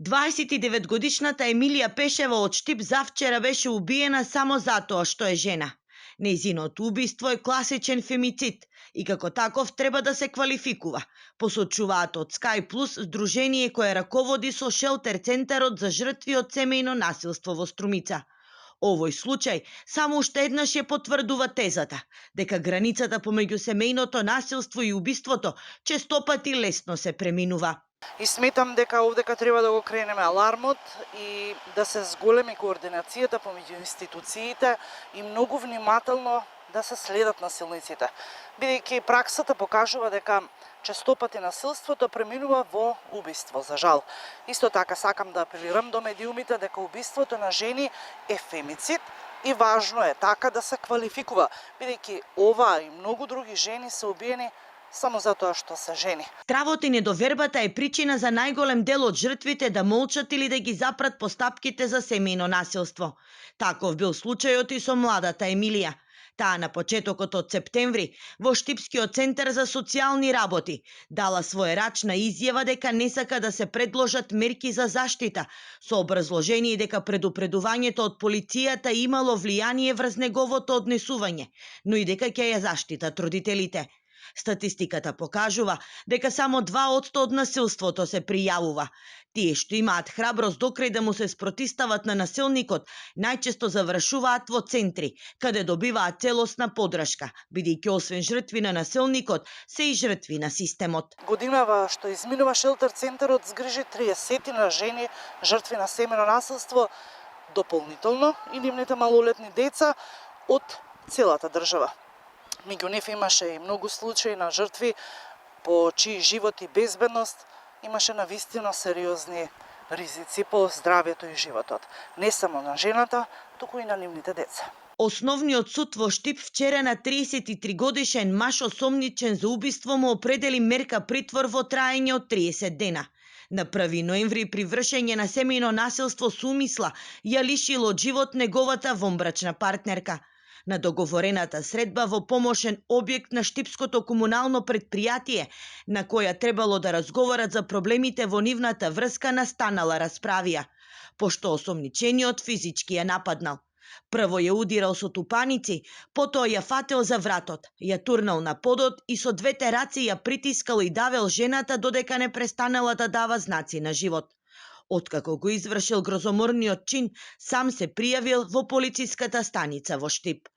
29-годишната Емилија Пешева од Штип завчера беше убиена само затоа што е жена. Нејзиното убиство е класичен фемицид и како таков треба да се квалификува, посочуваат од Sky Plus, здружение кое раководи со шелтер центарот за жртви од семејно насилство во Струмица. Овој случај само уште еднаш ја потврдува тезата дека границата помеѓу семејното насилство и убиството честопати лесно се преминува. И сметам дека овдека треба да го кренеме алармот и да се зголеми координацијата помеѓу институциите и многу внимателно да се следат насилниците. Бидејќи праксата покажува дека честопати насилството преминува во убиство, за жал. Исто така сакам да апелирам до медиумите дека убиството на жени е фемицид и важно е така да се квалификува, бидејќи ова и многу други жени се убиени само затоа што се жени. Стравот и недовербата е причина за најголем дел од жртвите да молчат или да ги запрат постапките за семејно насилство. Таков бил случајот и со младата Емилија. Таа на почетокот од септември во Штипскиот центар за социјални работи дала своерачна изјава дека не сака да се предложат мерки за заштита, со образложение дека предупредувањето од полицијата имало влијание врз неговото однесување, но и дека ќе ја заштитат родителите. Статистиката покажува дека само 2% од насилството се пријавува. Тие што имаат храброст докрај да му се спротистават на насилникот, најчесто завршуваат во центри, каде добиваат целосна подршка, бидејќи освен жртви на насилникот, се и жртви на системот. Годинава што изминува шелтер центарот згрижи 30 на жени жртви на семејно насилство, дополнително и нивните малолетни деца од целата држава. Меѓу нив имаше и многу случаи на жртви по чии живот и безбедност имаше навистина сериозни ризици по здравјето и животот. Не само на жената, туку и на нивните деца. Основниот суд во Штип вчера на 33 годишен маж осомничен за убиство му определи мерка притвор во траење од 30 дена. На 1 ноември при вршење на семејно насилство со умисла ја лишило од живот неговата вонбрачна партнерка. На договорената средба во помошен објект на Штипското комунално предпријатие, на која требало да разговарат за проблемите во нивната врска, настанала расправија, пошто осомничениот физички ја нападнал. Прво ја удирал со тупаници, потоа ја фател за вратот, ја турнал на подот и со двете раце ја притискал и давел жената додека не престанала да дава знаци на живот. Откако го извршил грозоморниот чин, сам се пријавил во полициската станица во Штип.